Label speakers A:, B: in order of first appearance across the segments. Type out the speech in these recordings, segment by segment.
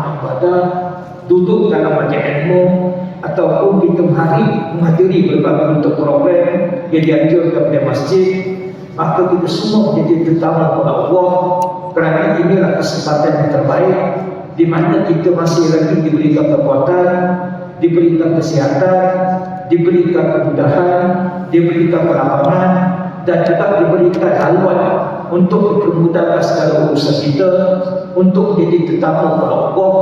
A: amal ibadah, duduk dalam majlis ilmu, ataupun kita menghadiri berbagai bentuk program yang dianjurkan pada masjid, maka kita semua menjadi tetamu kepada Allah, kerana inilah kesempatan yang terbaik di mana kita masih lagi diberikan kekuatan, diberikan kesihatan, diberikan kemudahan, diberikan kelapangan, dan juga diberikan haluan untuk mempermudahkan segala urusan kita, untuk menjadi tetamu kepada Allah.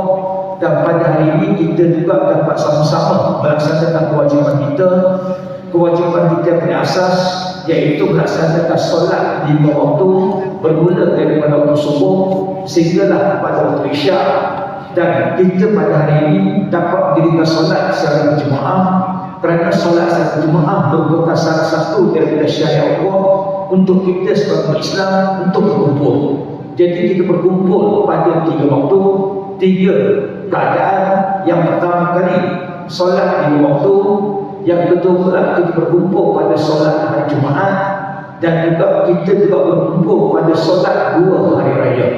A: Dan pada hari ini kita juga dapat sama-sama melaksanakan kewajipan kita. Kewajipan kita pada asas, iaitu melaksanakan solat 5 waktu, bermula daripada waktu subuh sehinggalah pada waktu isyak. Dan kita pada hari ini dapat mendirikan solat secara berjemaah, kerana solat secara berjemaah merupakan salah satu daripada syariat Allah untuk kita sebagai Islam untuk berkumpul. Jadi kita berkumpul pada 3 waktu, 3 keadaan. Yang pertama kali solat 5 waktu, yang kedua pula kita berkumpul pada solat hari Jumaat, dan juga kita juga berkumpul pada solat 2 hari raya,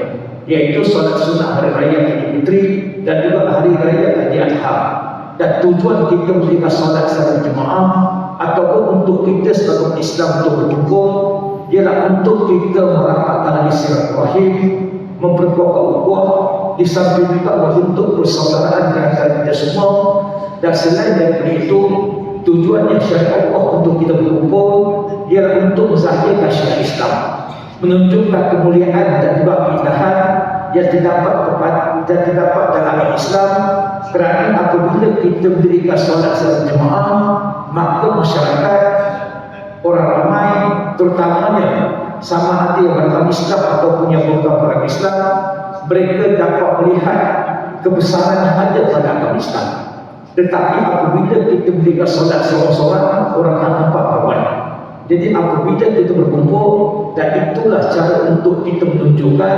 A: iaitu solat sunat hari raya Idul Fitri dan juga hari raya Idul Adha. Dan tujuan kita mendirikan solat secara jemaah ataupun untuk kita sebagai Islam untuk berkumpul ialah untuk kita merapatkan silaturahim, memperkuat ukhuwah, di samping juga untuk persaudaraan di antara kita semua. Dan selain daripada itu, tujuannya syariat Allah untuk kita berkumpul ialah untuk menzahirkan syariat Islam, menunjukkan kemuliaan dan juga keindahan yang terdapat dalam Islam. Kerana apabila kita mendirikan solat secara jemaah, maka masyarakat, orang ramai, terutamanya sama ada yang beragama Islam ataupun yang bukan beragama Islam, mereka dapat melihat kebesaran yang ada pada agama Islam. Tetapi apabila kita mendirikan solat seorang-seorang, orang akan nampak banyak. Jadi apabila kita berkumpul, dan itulah cara untuk kita menunjukkan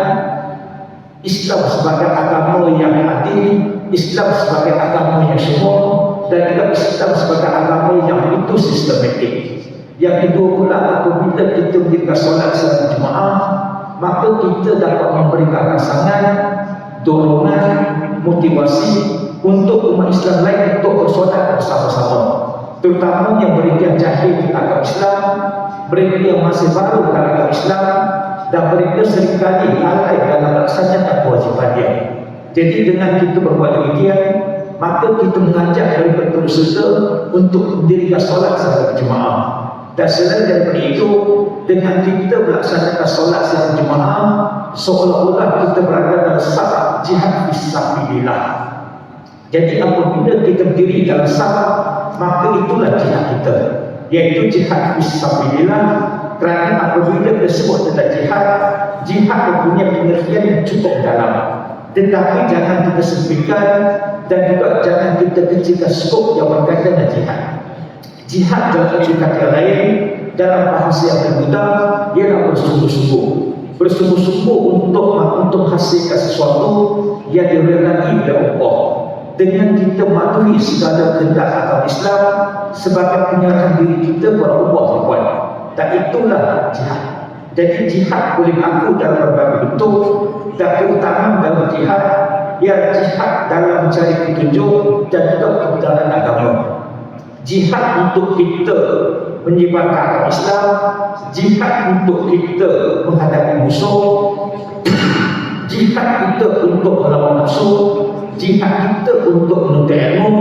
A: Islam sebagai agama yang adil, Islam sebagai agama yang syukur, dan juga Islam sebagai agama yang itu sistematik. Yang kedua pula, apabila kita mendirikan solat secara jemaah, maka kita dapat memberikan rangsangan, dorongan, motivasi untuk umat Islam lain untuk bersolat bersama-sama, terutama yang mereka yang jahil tentang agama Islam, mereka yang masih baru dalam agama Islam, dan mereka seringkali lalai dalam melaksanakan kewajipannya. Jadi dengan kita berbuat demikian, maka kita mengajak mereka terus untuk mendirikan solat secara berjemaah. Dan selain daripada itu, dengan kita melaksanakan solat secara berjemaah, seolah-olah kita berada dalam saf jihad fisabilillah. Jadi apabila kita berdiri dalam saf, maka itulah jihad kita, yaitu jihad fisabilillah. Kerana apabila kita sebut tentang jihad, jihad mempunyai pengertian yang cukup dalam, tetapi jangan kita sempitkan dan juga jangan kita kecilkan skop yang berkaitan dengan jihad. Jihad dalam kata lain, dalam bahasa yang termudah, ialah bersungguh-sungguh, bersungguh-sungguh untuk menghasilkan sesuatu yang diredai oleh Allah, dengan kita mematuhi segala kehendak agama Islam sebagai penyerahan diri kita kepada Allah Tuhan. Dan itulah jihad. Jadi jihad boleh berlaku dalam berbagai bentuk, dan keutamaan dalam jihad ialah jihad dalam mencari petunjuk dan juga kebenaran agama. Jihad untuk kita menyebarkan agama Islam, jihad untuk kita menghadapi musuh, jihad kita untuk melawan nafsu, jihad kita untuk menuntut ilmu,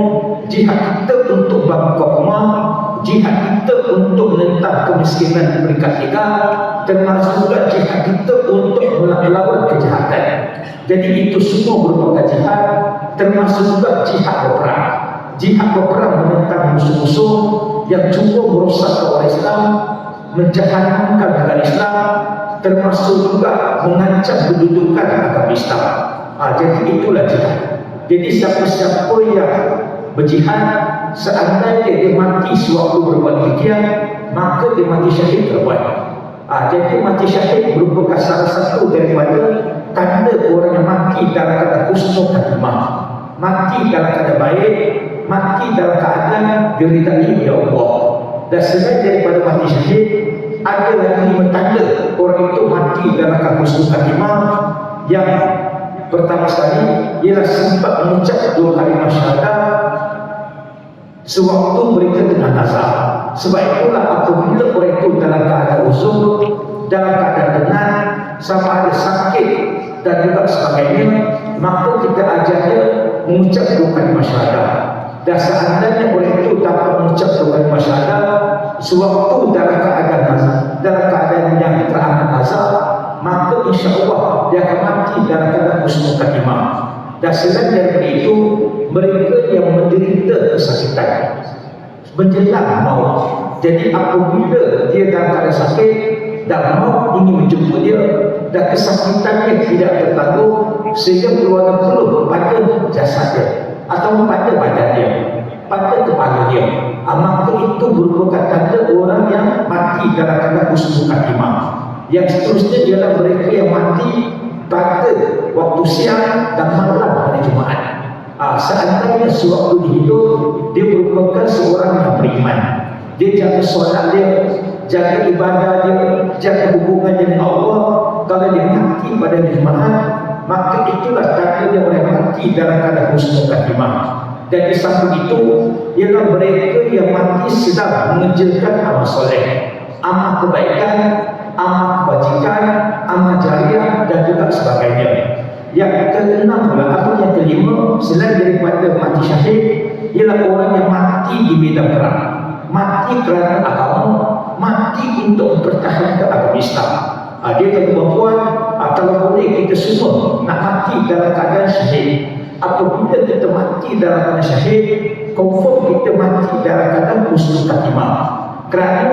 A: jihad kita untuk bangkit rumah, jihad kita untuk menentang kemiskinan di peringkat 3, termasuk juga jihad kita untuk melawan kejahatan. Jadi itu semua merupakan jihad, termasuk juga jihad berperang. Jihad berperang menentang musuh-musuh yang cuba merosak orang Islam, menjahanamkan negara Islam, termasuk juga mengancam kedudukan agama Islam. Jadi itulah jihad. Jadi siapa-siapa yang berjihad, seandainya dia mati sewaktu berbuat demikian, maka dia mati syahid terbuat. Jadi mati syahid merupakan salah satu daripada tanda orang yang mati dalam keadaan husnul khatimah, mati dalam keadaan baik, mati dalam keadaan diridai oleh Allah. Dan selain daripada mati syahid, ada lagi 5 tanda orang itu mati dalam keadaan husnul khatimah, yang Pertama sekali ialah sempat mengucap dua kalimah syahadat sewaktu mereka tengah nazar. Sebab itulah apabila orang itu dalam keadaan uzur, dalam keadaan tenang, sama ada sakit dan juga sebagainya, maka kita ajar dia mengucap dua kalimah syahadat. Dan seandainya orang itu dapat mengucap dua kalimah syahadat sewaktu dalam keadaan yang teramat nazar, maka insya Allah dia akan mati dalam keadaan husnul khatimah. Dan selain daripada itu, mereka yang menderita kesakitan menjelang maut. Jadi apabila dia dalam keadaan sakit dan maut ingin menjemput dia dan kesakitannya tidak tertanggung sehingga keluarga peluh pada jasad dia atau pada badan dia, pada kepala dia, maka itu merupakan tanda orang yang mati dalam keadaan husnul khatimah. Yang seterusnya ialah mereka yang mati pada waktu siang dan malam hari Jumaat. Seandainya sewaktu hidup dia merupakan seorang yang beriman, dia jaga solat dia, jaga ibadah dia, jaga hubungan dengan Allah. Kalau dia mati pada Jumaat, maka itulah tanda dia orang mati dalam keadaan husnul khatimah. Dan di samping itu ialah mereka yang mati sedang mengerjakan amal soleh, amal kebaikan, amal kebajikan, amal jariah dan juga sebagainya. Yang keenam pula atau yang kelima selain daripada mati syahid ialah orang yang mati di medan perang, mati kerana agama, mati untuk mempertahankan agama Islam. Dia kata perempuan, kalau boleh kita semua nak mati dalam keadaan syahid. Apabila kita mati dalam keadaan syahid, confirm kita mati dalam keadaan husnul khatimah. Kerana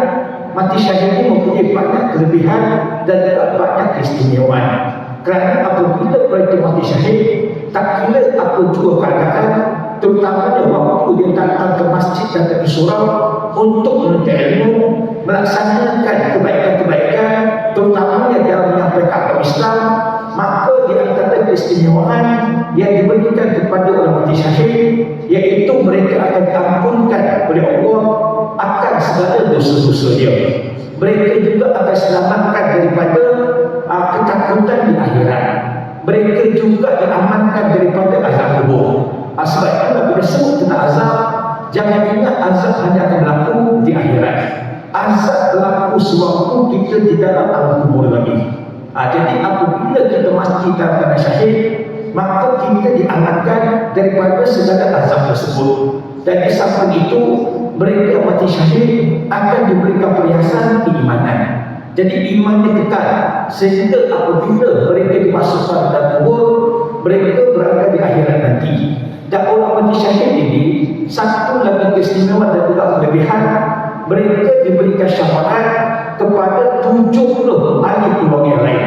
A: mati syahid ini mempunyai banyak kelebihan dan juga banyak keistimewaan. Kerana apabila mereka mati syahid, tak kira apa jua keadaan, terutamanya waktu dia datang ke masjid dan ke surau untuk menuntut ilmu, melaksanakan kebaikan-kebaikan, terutamanya dalam menyampaikan agama Islam, maka di antara keistimewaan yang diberikan kepada orang mati syahid, iaitu mereka akan diampunkan oleh Allah akan segala dosa-dosa dia. Mereka juga akan selamatkan daripada ketakutan di akhirat. Mereka juga diamankan daripada azab kubur. Sebab itulah bila sebut tentang azab, jangan ingat azab hanya akan berlaku di akhirat. Azab berlaku sewaktu kita di dalam alam kubur lagi. Jadi apabila kita mati dalam keadaan syahid, maka kita diamankan daripada segala azab tersebut. Dan di samping itu, mereka mati syahid akan diberikan perhiasan keimanan. Jadi imannya kekal sehingga apabila mereka dimasukkan dalam kubur, mereka berada di akhirat nanti. Dan orang mati syahid ini satu lagi keistimewaan dan juga kelebihan, mereka diberikan syafaat kepada 70 ahli keluarga yang lain.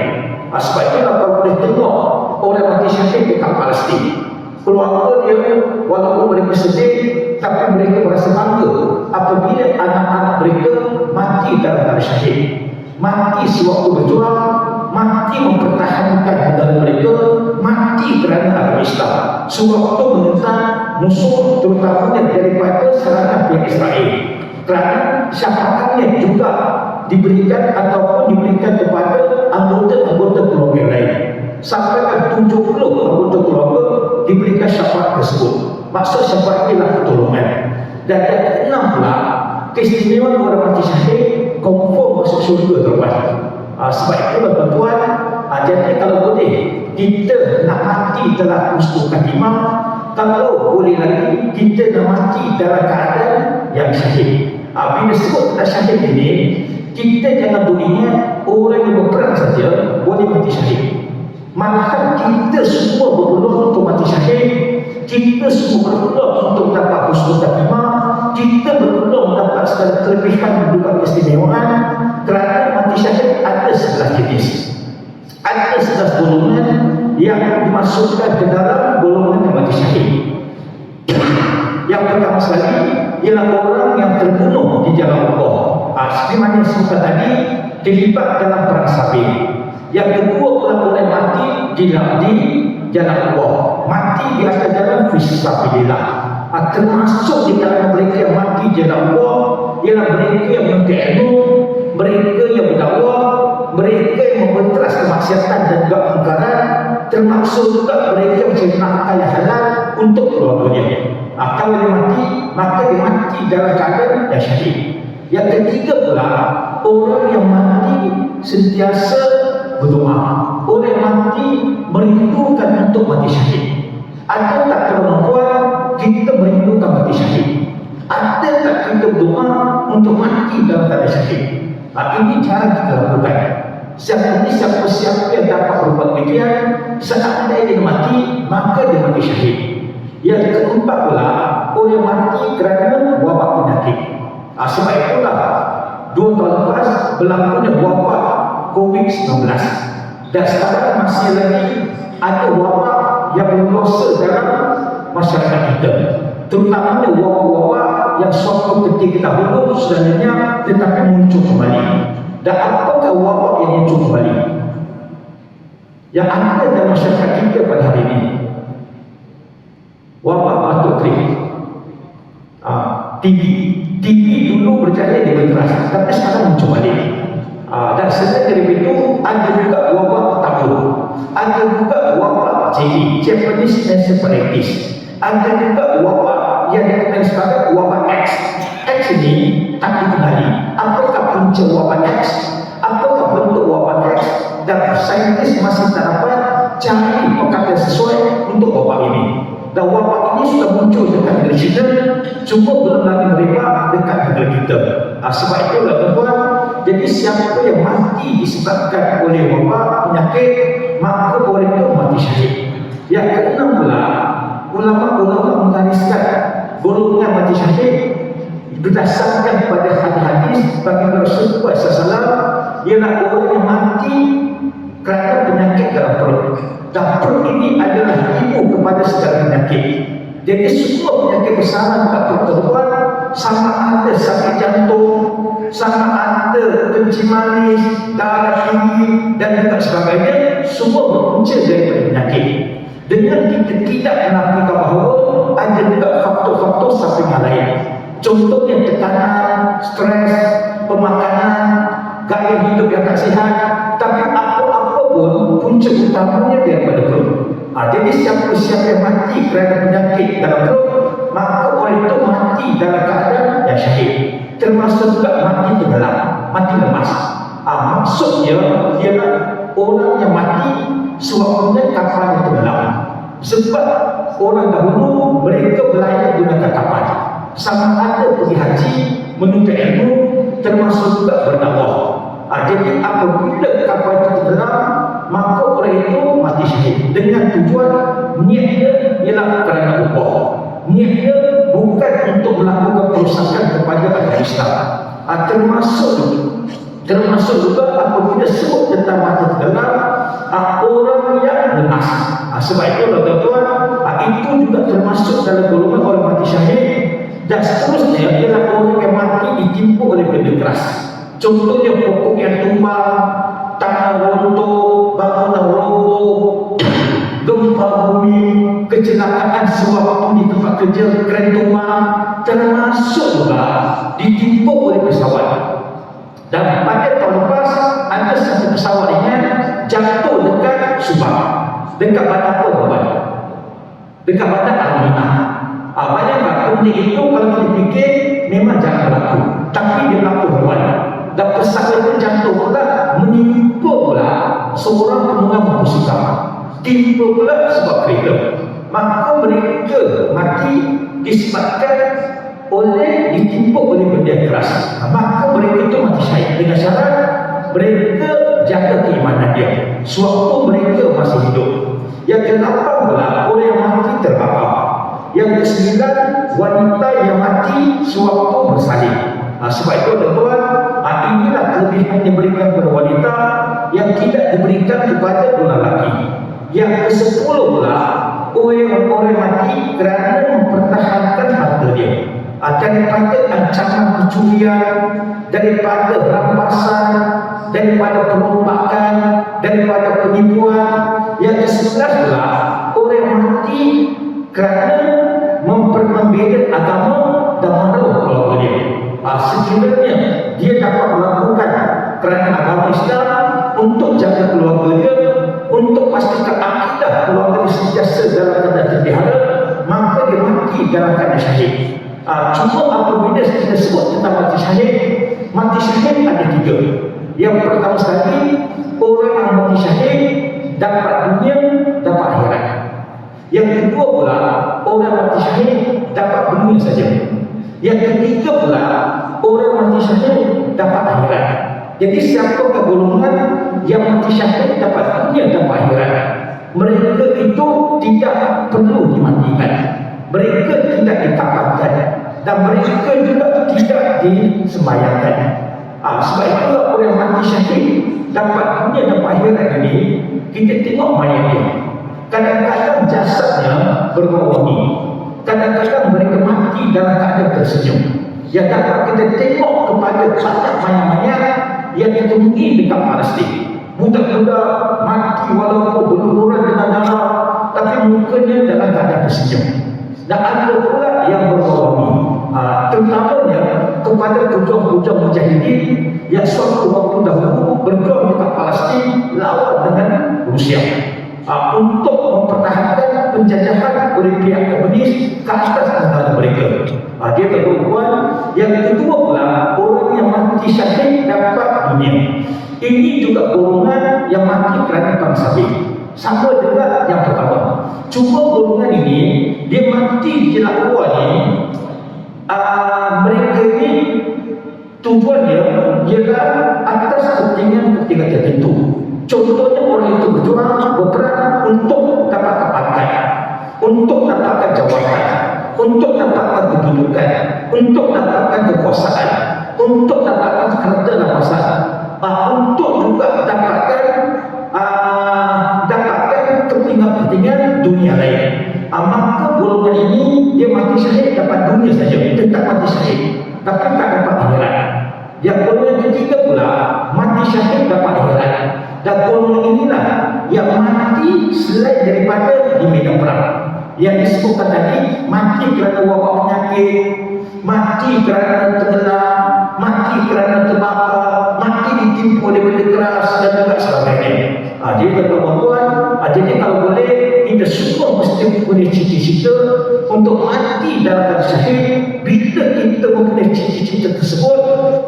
A: Sebab itulah kalau boleh tengok orang mati syahid dekat Palestin, keluarga dia walaupun mereka sedih, tapi mereka merasa bangga apabila anak-anak mereka mati dalam keadaan syahid, mati sewaktu berjuang, mati mempertahankan negara mereka, mati kerana agama Islam, sewaktu menentang musuh terutamanya daripada serangan pihak Israel. Kerana syafaatnya juga diberikan ataupun diberikan kepada anggota-anggota keluarga lain. Sampai ke 70 anggota keluarga diberikan syafaat tersebut. Maksud syafaat ialah pertolongan. Dan yang keenam pula, keistimewaan orang mati syahid confirm masuk syurga terlepas. Sebab itulah tuan-tuan, jadi kalau boleh kita nak mati dalam husnul khatimah, kalau boleh lagi kita nak mati dalam keadaan yang syahid. Bila sebut tentang syahid ini, kita jangan dunia orang yang berperang saja boleh mati syahid. Malahan kita semua berpeluang untuk mati syahid, kita semua berpeluang untuk dapat husnul khatimah, kita berpeluang dapat segala kelebihan dan juga keistimewaan. Kerana mati syahid ada 11 jenis, ada 11 golongan yang dimasukkan ke dalam golongan yang mati syahid. Yang pertama sekali ialah orang yang terbunuh di jalan Allah. Seperti mana yang sebutkan tadi, terlibat dalam perang sabit. Yang kedua pula orang mati di jalan Allah, mati di atas jalan fisabilillah. Termasuk di kalangan mereka yang mati di jalan Allah ialah mereka yang menuntut ilmu, mereka yang berdakwah, mereka yang memberantas kemaksiatan dan juga kemungkaran, termasuk juga mereka mencari nafkah yang halal untuk keluarganya. Kalau dia mati, maka dia mati dalam keadaan yang syahid. Yang ketiga pula, orang yang mati sentiasa berdoa. Orang yang mati merindukan untuk mati syahid. Ada tak kemampuan kita merindukan mati syahid? Ada tak kita berdoa untuk mati dalam keadaan syahid? Ini cara kita lakukan. Siapa yang dapat berbuat demikian, seandainya dia mati, maka dia mati syahid. Yang keempat pula, orang yang mati kerana wabak penyakit. Sebab itulah 2 tahun lepas berlakunya wabak COVID-19, dan sekarang masih lagi ada wabak yang berdosa dalam masyarakat kita, terutamanya wabak-wabak yang suatu ketika dahulu sebenarnya tetapi muncul kembali. Dan apakah wabak yang muncul kembali yang ada dalam masyarakat kita pada hari ini? Wabak batuk kering, TB dulu berjaya di berkeras, tapi sekarang muncul balik. Dan selain dari itu ada juga wabak tahu, ada juga wabak Japanese encephalitis, ada juga wabak yang dikenal sebagai wabak X. X ini tak dikenali apakah punca wabak X, apakah bentuk wabak X, dan saintis masih tak dapat cari perkataan sesuai untuk wabak ini. Dan wabak ini sudah muncul dekat negeri China, cuma belum lagi mereka dekat negeri kita. Sebab itulah tuan-tuan, jadi siapa yang mati disebabkan oleh wabak penyakit, maka orang itu mati syahid. Yang keenam pula, ulama-ulama menggariskan golongan mati syahid berdasarkan pada hadis bagi Rasulullah SAW, ialah orang yang mati kerana penyakit dalam perut. Dan perut ini adalah ibu kepada segala penyakit. Jadi semua penyakit bersama dekat perut tuan, sama ada sakit jantung, sama ada kencing manis, darah tinggi dan juga sebagainya, semua berpunca daripada penyakit. Dengan kita tidak menafikan bahawa ada juga faktor-faktor sampingan lain. Contohnya tekanan, stres, pemakanan, gaya hidup yang tak sihat, tapi apa-apa pun punca utamanya daripada perut. Jadi siapa yang mati kerana penyakit dalam perut, maka orang itu mati dalam keadaan yang syahid. Termasuk juga mati tenggelam, mati lemas. Maksudnya ialah orang yang mati sewaktunya kapal yang tenggelam. Sebab orang dahulu mereka berlayar gunakan kapal, sama ada pergi haji, menuntut ilmu, termasuk juga berdakwah. Jadi apabila kapal itu tenggelam, maka orang itu mati syahid dengan tujuan niatnya ialah kerana upah. Niatnya bukan untuk melakukan perusakan kepada agama Islam. Termasuk juga apabila sebut tentang mati tenggelam, orang yang lemas. Sebab itu tuan-tuan, itu juga termasuk dalam golongan orang mati syahid. Dan seterusnya ialah orang yang mati ditimpa oleh benda keras. Contohnya pokok yang tumbang, tanah runtuh, bangunan roboh, gempa bumi, kecelakaan sewaktu di tempat kerja, kren tumbang, termasuk juga ditimpa oleh pesawat. Dan pada tahun lepas ada satu pesawat ini jatuh dekat Subang, dekat bandar apa tuan? Dekat bandar Almina. Bayangkan benda itu kalau kita fikir memang jangan berlaku, tapi dia berlaku tuan. Dan pesawat itu jatuh pula, menimpa pula seorang penunggang motosikal, timpa pula sebab kereta. Maka mereka mati disebabkan oleh ditimpa oleh benda keras. Maka mereka itu mati syahid dengan syarat mereka jaga keimanan dia sewaktu mereka masih hidup. Yang ke-8 pula orang yang mati terbakar. Yang ke-9 wanita yang mati sewaktu bersalin. Sebab itu tuan-tuan, inilah kelebihan yang diberikan kepada wanita yang tidak diberikan kepada orang lelaki. Yang ke-10 pula orang mati kerana mempertahankan harta dia, daripada ancaman pencurian, daripada rampasan, daripada perombakan, daripada penipuan. Yang ke-11 pula orang mati kerana membela agama dan menaruh keluarga dia. Sekiranya dia dapat melakukan kerana agama Islam, untuk jaga keluarga dia, untuk pastikan akidah keluarga sentiasa dalam keadaan terpelihara, maka dia mati dalam keadaan syahid. Cuma apabila kita sebut tentang mati syahid ada tiga. Yang pertama sekali, orang yang mati syahid dapat dunia, dapat akhirat. Yang kedua pula, orang mati syahid dapat dunia saja. Yang ketiga pula, orang mati syahid dapat akhirat. Jadi siapa golongan yang mati syahid dapat dunia, dapat akhirat, mereka itu tidak perlu dimatikan, mereka tidak dikafatkan, dan mereka juga tidak disembahyangkan. Sebab itulah orang yang mati syahid dapat dunia, dapat akhirat ini, kita tengok mayat dia. Kadang-kadang jasadnya berwarna, kadang-kadang mereka mati dalam keadaan tersenyum. Yang dapat kita tengok kepada banyak mayat-mayat yang ditemui dekat Palestin. Budak-budak mati walaupun berlumuran dengan darah, tapi mukanya dalam keadaan tersenyum. Dan ada pula yang berwarna, terutamanya kepada pejuang-pejuang mujahidin yang suatu waktu dahulu berjuang dekat Palestin lawan dengan Rusia, untuk mempertahankan penjajahan oleh pihak komunis ke atas negara mereka. Dia berhubungan. Yang kedua pula, orang yang mati syahid dapat dunia. Ini juga golongan yang mati kerana perang sabit, sama dengan yang pertama. Cuma golongan ini, dia mati di jalan luar ni, mereka ini tujuannya ialah atas kepentingan tertentu. Contohnya orang itu berjuang, berperang untuk dapatkan pangkat, untuk dapatkan jawatan, untuk dapatkan kedudukan, untuk dapatkan kekuasaan, untuk dapatkan harta dan kuasa, untuk juga dapatkan kepentingan dunia lain. Maka golongan ini dia mati syahid dapat dunia saja, tetap mati syahid, tapi tak dapat akhirat. Yang golongan ketiga pula, mati syahid dapat akhirat. Dan golongan inilah yang mati selain daripada di medan perang, yang disebutkan tadi, mati kerana wabak penyakit, mati kerana tenggelam, mati kerana terbakar, mati ditimpa oleh benda keras dan juga sebagainya. Jadi tuan-tuan, jadi kalau boleh kita semua mesti mempunyai cita-cita untuk mati dalam keadaan syahid. Bila kita mempunyai cita-cita tersebut,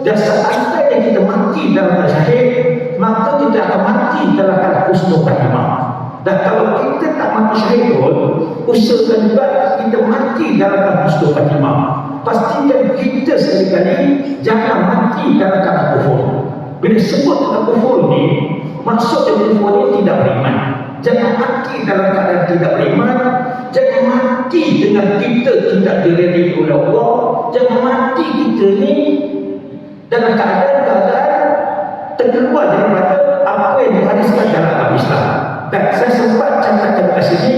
A: dan seandainya kita mati dalam keadaan syahid, maka kita akan mati dalam keadaan husnul khatimah. Dan kalau kita tak mati syahid pun, usahakan juga kita mati dalam keadaan husnul khatimah. Pastikan kita sekali-kali jangan mati dalam keadaan kufur. Bila sebut tentang kufur ni, maksud dari kufur ni tidak beriman. Jangan mati dalam keadaan tidak beriman. Jangan mati dengan kita tidak diredai oleh Allah. Jangan mati kita ni dalam keadaan terkeluar daripada apa yang dihariskan dalam agama Islam. Dan saya sempat catatkan kat sini,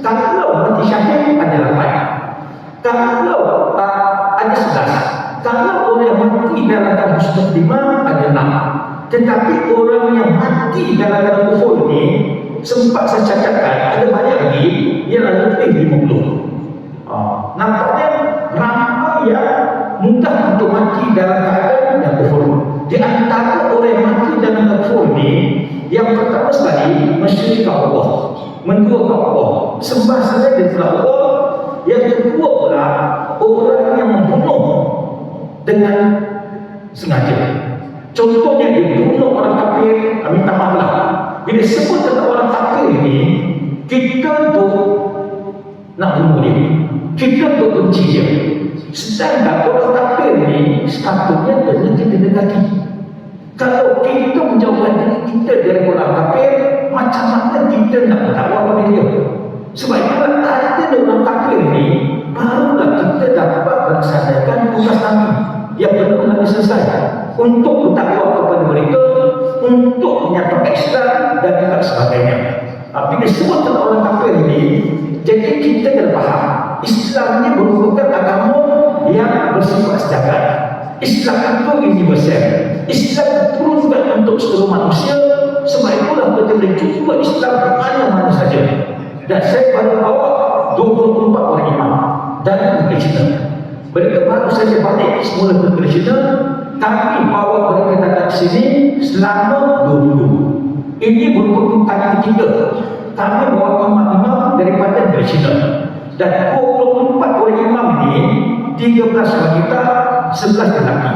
A: kalau mati syahid ada 8, kalau ada 11, kalau orang yang mati dalam keadaan husnul khatimah ada 6. Tetapi orang yang mati dalam keadaan kufur ni, sempat saya catatkan ada banyak lagi, yang lebih 50. Nampaknya ramai yang mudah untuk mati dalam keadaan yang kufur. Di antara orang yang mati dalam kufur ni, yang pertama sekali mensyirikkan Allah, menduakan Allah, sembah selain daripada Allah. Yang kedua pula, orang yang membunuh dengan sengaja. Contohnya dia bunuh orang kafir, minta maaf lah. Bila sebut tentang orang kafir ini, kita tu nak bunuh dia, kita tu benci dia. Sedangkan orang kafir ini sepatutnya kita dekati. Kalau kita menjauhkan diri kita dari orang kafir, macam mana kita nak berdakwah pada dia? Sebab itulah ada orang kafir ini, barulah kita dapat melaksanakan tugas kami yang benar-benar selesai untuk berdakwah kepada mereka, untuk menyatakan Islam dan juga sebagainya. Bila disebut tentang orang kafir ini, jadi kita kena faham Islam ini merupakan agama yang bersifat sejagat. Islam itu universal. Islam diturunkan untuk seluruh manusia. Sebab itulah kita boleh jumpa Islam di mana-mana saja. Dan saya baru bawa 24 orang imam dan negeri Cina. Mereka baru saja balik semula ke negeri Cina. Kami bawa mereka datang ke sini selama 2 minggu. Ini merupakan kali ketiga kami bawa imam-imam daripada negeri China. Dan 24 orang imam ini, 13 wanita, 11 lelaki.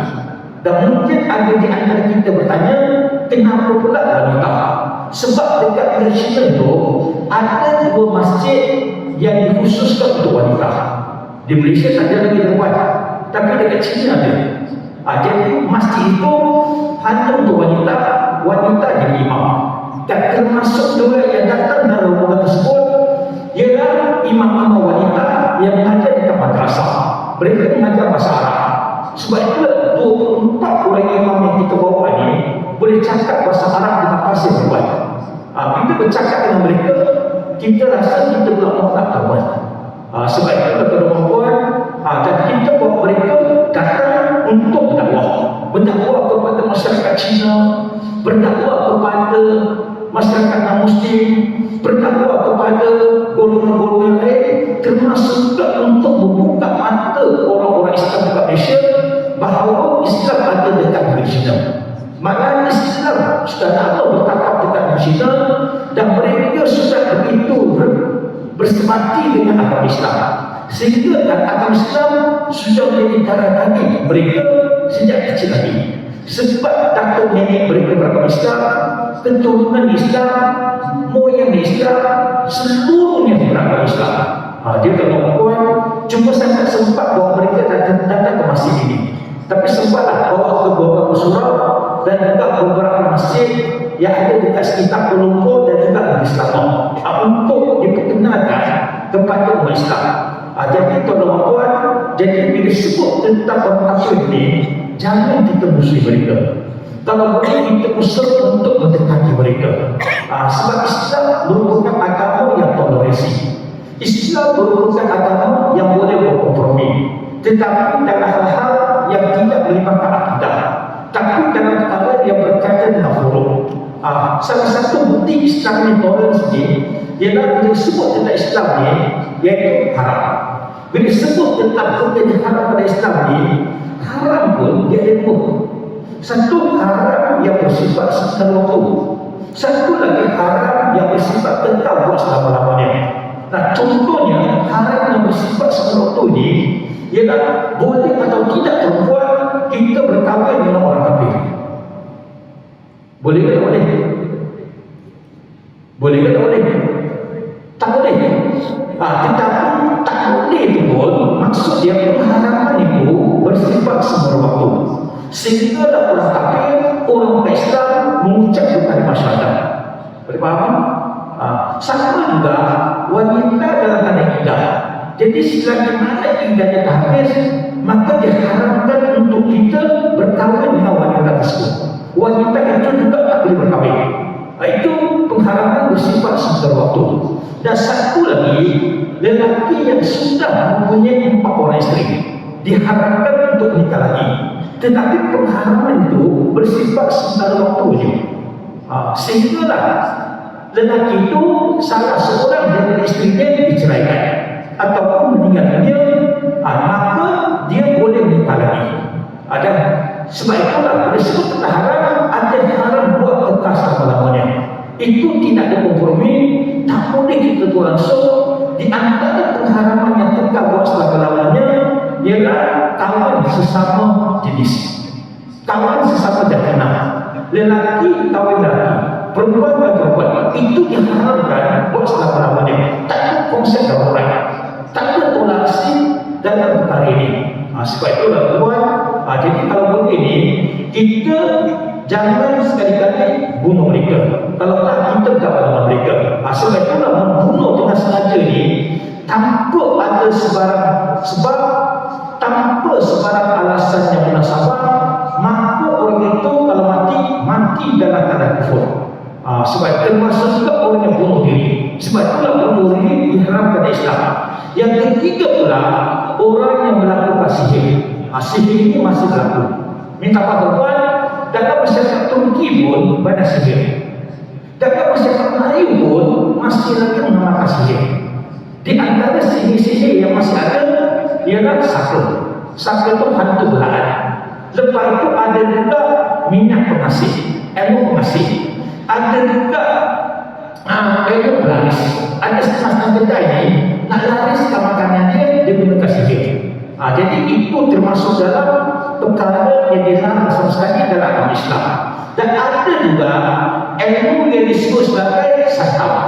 A: Dan mungkin ada di antara kita bertanya, kenapa pula wanita? Sebab dekat negeri China itu ada 2 masjid yang dikhususkan untuk wanita. Di Malaysia tak ada lagi tempat, tapi dekat China ada. Jadi masjid itu hanya untuk wanita, wanita jadi imam. Dan termasuk juga yang datang dari rombongan tersebut ialah imam-imam wanita yang mengajar di madrasah. Mereka mengajar bahasa Arab. Sebab itu 24 orang imam yang kita bawa ni boleh cakap bahasa Arab dengan pasir terbaik. Bila bercakap dengan mereka, kita rasa kita pula nak kawan. Sebab itu tuan-tuan, dan kita bawa mereka datang untuk berdakwah kepada masyarakat Cina, berdakwah kepada masyarakat non-Muslim, berdakwah kepada golongan-golongan lain, termasuk juga untuk membuka mata orang-orang Islam di Malaysia bahawa Islam ada dekat negeri China. Maknanya Islam sudah tahu bertakap dekat negeri China dan mereka sudah begitu bersemati dengan agama Islam, sehingga agama Islam sudah menjadi darah daging mereka sejak kecil lagi. Sebab datuk nenek mereka beragama Islam, keturunan Islam, moyang Islam, seluruhnya beragama Islam. Dia tuan-tuan cuma sangat sempat bawa mereka datang ke masjid ini, tapi sempatlah bawa ke beberapa surau dan juga beberapa masjid yang ada dekat sekitar Kuala Lumpur dan juga di Selangor untuk diperkenalkan kepada umat Islam. Jadi tuan-tuan, jadi bila sebut tentang orang kafir ini, jangan kita musuhi mereka. Kalau boleh kita usaha untuk mendekati mereka. Sebab Islam merupakan agama yang toleransi. Islam merupakan agama yang boleh berkompromi, tetapi dalam hal-hal yang tidak melibatkan akidah, tapi dalam perkara yang berkaitan dengan furuk. Salah satu bukti Islam yang toleransi ialah bila sebut tentang Islam ni, iaitu haram. Bila sebut tentang hukum haram pada Islam ni, haram pun dia ada dua. Satu haram yang bersifat seterwaktu, satu lagi haram yang bersifat tetap buat selama-lamanya. Nah, contohnya haram yang bersifat seterwaktu ni ialah boleh atau tidak perempuan kita berkahwin dengan orang kafir. Boleh ke tak boleh? Boleh ke tak boleh? Tak boleh. Tetapi tak boleh itu pun maksud dia pengharaman itu bersifat semua waktu, sehingga orang kafir, orang Islam mengucapkan kalimat syahadat. Boleh faham? Sama juga wanita dalam keadaan iddah. Jadi selagi mana iddahnya tak habis, maka diharamkan untuk kita berkahwin dengan wanita tersebut. Wanita itu juga tak boleh berkahwin. Itu pengharaman bersifat sementara waktu. Dan satu lagi, lelaki yang sudah mempunyai 4 orang isteri diharamkan untuk menikah lagi. Tetapi pengharaman itu bersifat sementara waktu saja. Sehinggalah lelaki itu salah seorang dari isterinya diceraikan ataupun meninggal dunia, maka dia boleh menikah lagi. Sebab itulah disebut tentang haram, ada haram buat kekal selama-lamanya. Itu tidak ada kompromi, tak boleh kita tu langsung. Di antara pengharaman yang kekal buat selama-lamanya ialah kawan sesama jenis, kawan sesama jantanah, lelaki kawin lelaki, perempuan dan perempuan, itu diharamkan buat selama-lamanya. Tak ada konsep darurat, tak ada toleransi dalam perkara ini. Sebab itulah tuan, jadi kalau boleh ni kita jangan sekali-kali bunuh mereka. Kalau tak, kita berkata dengan mereka. Sebab itulah membunuh dengan sengaja ni tanpa ada sebab, tanpa sebarang alasan yang munasabah, maka orang itu kalau mati dalam keadaan kufur. Sebab termasuk juga orang yang bunuh diri. Sebab itulah bunuh diri diharamkan Islam. Yang ketiga pula, orang yang melakukan sihir. Sihir ini masih berlaku. Minta tuan, dalam masyarakat Turki pun banyak sihir. Dalam masyarakat Melayu pun masih lagi mengamalkan sihir. Di antara sihir-sihir yang masih ada ialah saka. Saka itu hantu belaan. Lepas itu ada juga minyak pengasih, ilmu pengasih. Ada juga Itu pelaris. Ada setengah kedai ini nak laris makanan dia guna sihir. Jadi itu termasuk dalam perkara yang dilarang sama sekali dalam agama Islam. Dan ada juga ilmu yang disebut sebagai sastra,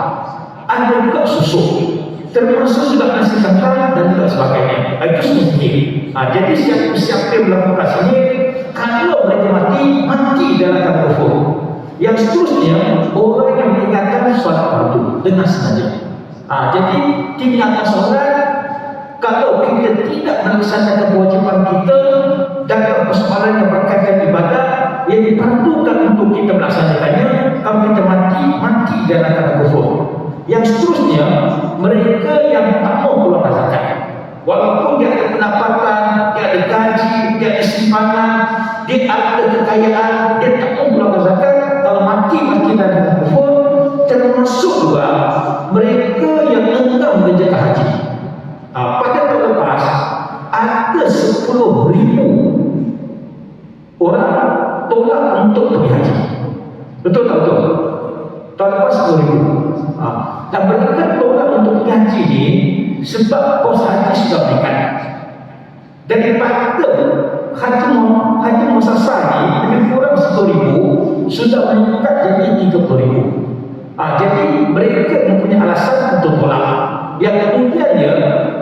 A: ada juga susuk, termasuk juga nasi kentang dan juga sebagainya. Itu sihir. Jadi siapa yang melakukan sihir, kalau mereka mati dalam keadaan kufur. Yang seterusnya, orang yang meninggalkan sholat fardu dengan sengaja. Jadi tinggalkan sholat, kalau kita tidak melaksanakan kewajiban kita dan persoalan yang berkaitan ibadah yang diperlukan untuk kita melaksanakannya, kalau kita mati dalam keadaan kufur. Yang seterusnya, mereka yang tak mau keluarkan zakat, walaupun dia ada pendapatan, dia ada gaji, dia ada simpanan, dia ada kekayaan, dia tak mau keluarkan zakat, kalau mati dalam kufur. Termasuk juga mereka yang enggan mengerjakan haji. Pada tahun lepas ada 10,000 orang tolak untuk pergi haji. Betul tak betul? Tahun lepas 10,000. Dan mereka tolak untuk pergi haji ini sebab kos haji sudah berikan. Daripada haji muasasah ini lebih kurang 10,000 sudah meningkat jadi 30,000. Jadi mereka mempunyai alasan untuk tolak. Yang kemudiannya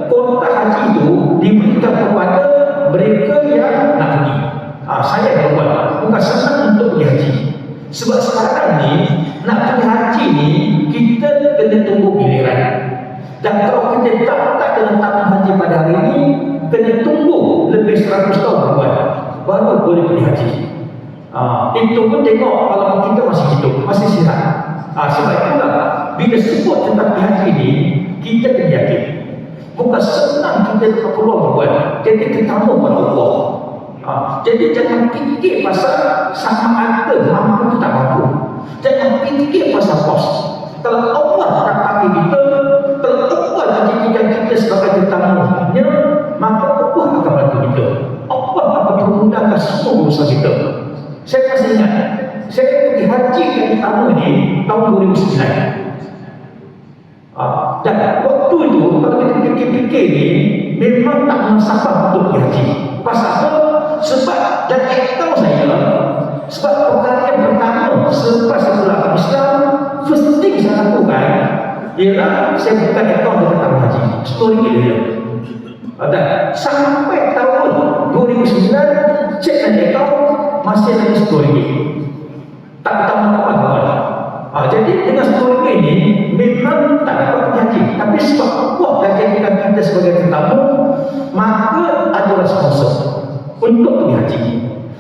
A: kuota haji itu diberikan kepada mereka yang nak pergi. Saya berbuat bukan senang untuk pergi haji. Sebab sekarang ni nak pergi haji ni kita kena tunggu giliran. Dan kalau kita tak dalam tahun haji pada hari ini, kena tunggu lebih 100 tahun berbuat baru boleh pergi haji. Itu pun tengok kalau kita masih hidup, masih sihat. Sebab itulah bila sebut tentang haji ini, kita kena yakin bukan senang kita perlu berbuat. Jadi kita tahu pada Allah. Jadi jangan fikir pasal sama ada mampu tak mampu. Jangan fikir pasal kos. Kalau Allah tak pakai kita, kalau Allah tak jadikan kita sebagai tetamunya, maka Allah akan bantu kita. Allah akan permudahkan semua urusan kita. Saya masih ingat, saya pergi haji yang pertama ni tahun 2009. Dan waktu itu kalau kita fikir-fikir ni memang tak mensafar untuk pergi haji. Pasal apa? Sebab dan tahu saya, sebab perkara yang pertama selepas saya pulang Islam, first thing saya lakukan ialah saya buka akaun tentang haji. Story dia. Dan sampai tahun 2009 cek akaun masih ada story ni. Tak tambah-tambah. Jadi dengan story ini memang tak dapat pergi haji. Tapi sebab Allah dah jadikan kita sebagai tetamu, maka ada sponsor untuk pergi haji.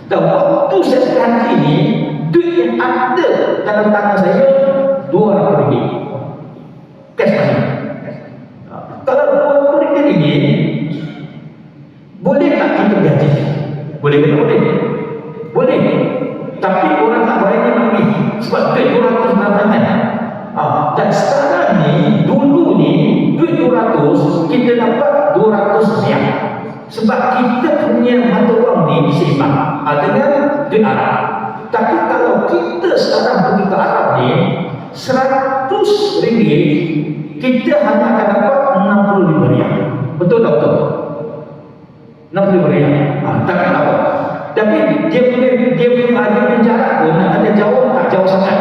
A: Dan waktu saya pergi haji ini, duit yang ada dalam tangan saya RM200. Cash money. Kalau RM200 ini, boleh tak kita pergi haji? Boleh ke tak boleh? Boleh. Tapi orang tak berani lagi sebab duit 200 datangan. Dan sekarang ni, dulu ni duit 200 kita dapat 200 rial. Sebab kita punya mata wang ni diseimbang dengan duit Arab. Tapi kalau kita sekarang pergi ke Arab ni, 100 ringgit kita hanya akan dapat 65 rial. Betul tak betul? 65 rial. Tak apa. Tapi dia punya jarak pun ada jauh, tak jauh sangat.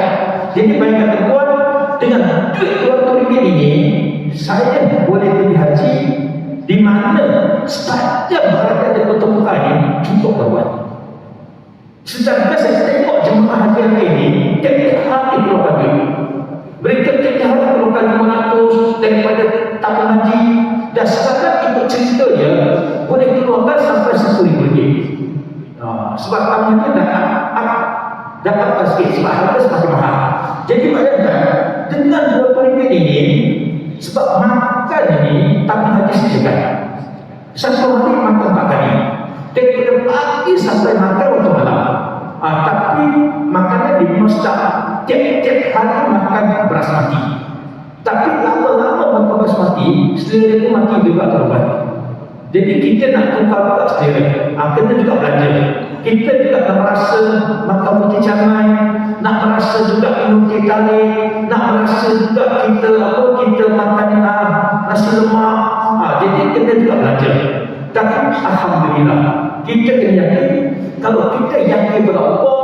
A: Jadi bayangkan tuan, dengan duit RM200 ini saya boleh pergi haji di mana sepanjang berada di kota Mekah ini cukup berbuat. Sedangkan saya tengok jemaah haji ini tiap hari keluarkan duit. Mereka tiap hari keluarkan 500 daripada tabung haji. Dan sekarang ikut cerita dia boleh keluarkan sampai RM10,000. Sebab tamunya dapat sikit sebab harga semakin mahal. Jadi bayangkan dengan RM20 ini, sebab makan ini tamu haji sediakan satu hari makan 4 kali daripada pagi sampai makan waktu malam. Tapi makannya di masjid tiap-tiap hari makan beras mati. Tapi lama-lama makan beras mati, selera itu mati juga terubah. Jadi kita nak tukar juga selera, kena juga belanja. Kita juga nak merasa makan putih canai, nak merasa juga minum teh tarik, nak merasa juga kita makan nasi lemak. Jadi kita juga belajar. Tapi alhamdulillah, kita kena yakin, kalau kita yakin pada Allah,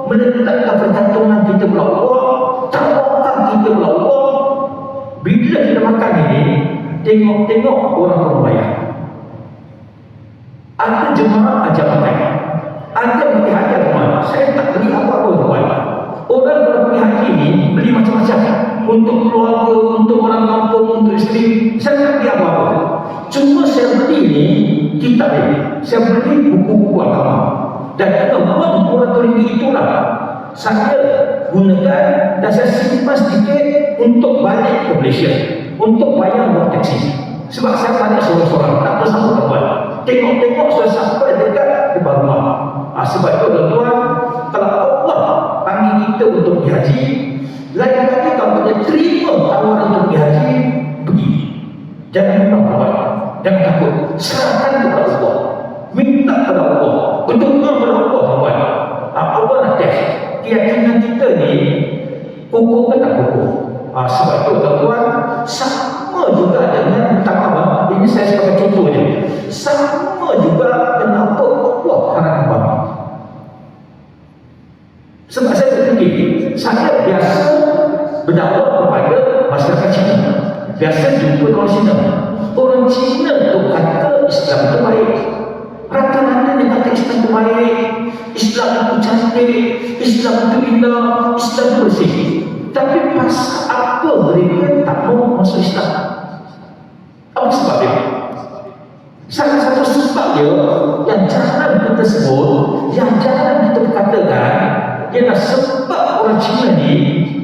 A: meletakkan pergantungan kita pada Allah, tawakal kita pada Allah, bila kita makan ini, tengok orang orang bayar. Ada jemaah ajar makan, ada beli hadiah rumah. Saya tak beli apa-apa tuan. Orang beli hadiah ini beli macam-macam untuk keluarga, untuk orang kampung, untuk isteri. Saya tak beli apa-apa. Cuma saya beli ni kitab ni. Saya beli buku-buku agama. Dan uang RM200 itulah saya gunakan dan saya simpan sedikit untuk balik ke Malaysia, untuk bayar uang taksi. Sebab saya banyak seorang-seorang, tak bersama tuan. Tengok-tengok sudah sampai dekat di rumah. Sebab itu tuan-tuan, kalau Allah panggil kita untuk pergi haji, lain lagi kalau kita terima tawaran untuk pergi haji, pergi. Jangan minta tuan, jangan takut. Serahkan kepada Allah, minta kepada Allah, berdoa kepada Allah tuan. Allah nak test keyakinan kita ni kukuh ke tak kukuh. Sebab itu tuan-tuan, sama juga dengan apa? Ini saya sebagai contoh je. Sama juga kenapa Allah harapkan kami. Sebab saya berfikir, saya biasa berdakwah kepada masyarakat Cina. Biasa jumpa orang Cina. Orang Cina tu kata Islam itu baik. Rata-rata dia kata Islam itu baik, Islam itu cantik, Islam itu indah, Islam itu bersih. Tapi pasal apa mereka tak mau masuk Islam? Apa sebabnya? Salah satu sebab dia yang jangan kita sebut, yang jangan kita katakan, ialah sebab orang Cina ni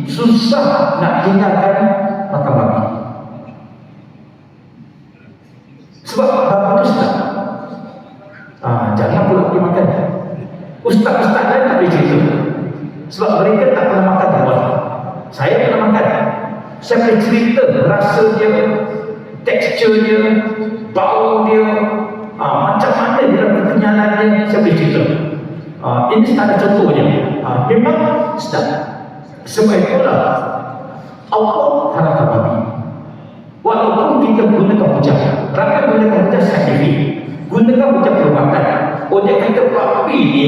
A: susah nak tinggalkan makan babi. Sebab babi itu sedap. Jangan pula pergi makan. Ustaz-ustaz lain tak boleh cerita. Sebab mereka tak pernah makan bawah. Saya pernah makan. Saya boleh cerita rasa dia, tekstur dia, bau dia, macam mana dia dalam kekenyalan dia, saya boleh cerita. Ini ada contohnya. Memang sedap. Sebab itulah Allah harapkan babi. Walaupun kita gunakan hujah, ramai gunakan hujah saintifik, gunakan hujah perubatan. Dia kata babi ni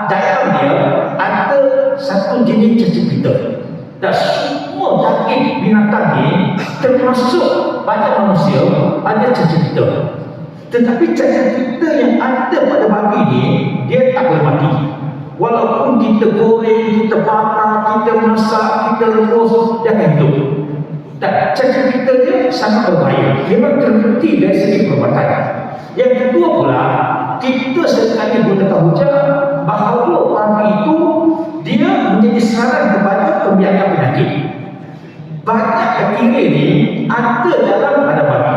A: dalam dia ada satu jenis cacipita. Dan semua daging binatang ni, termasuk banyak manusia, ada cacipita. Tetapi cacipita yang ada pada babi ni, dia tak boleh mati. Walaupun kita goreng, kita bakar, kita masak, kita rebus, dia akan hidup. Dan cacipita dia sangat berbahaya. Memang terhenti dari segi perubatan. Yang kedua pula, kita sekali gunakan hujah bahawa babi itu dia menjadi saran kepada pembiakan penyakit. Banyak bakteri ni ada dalam pada babi.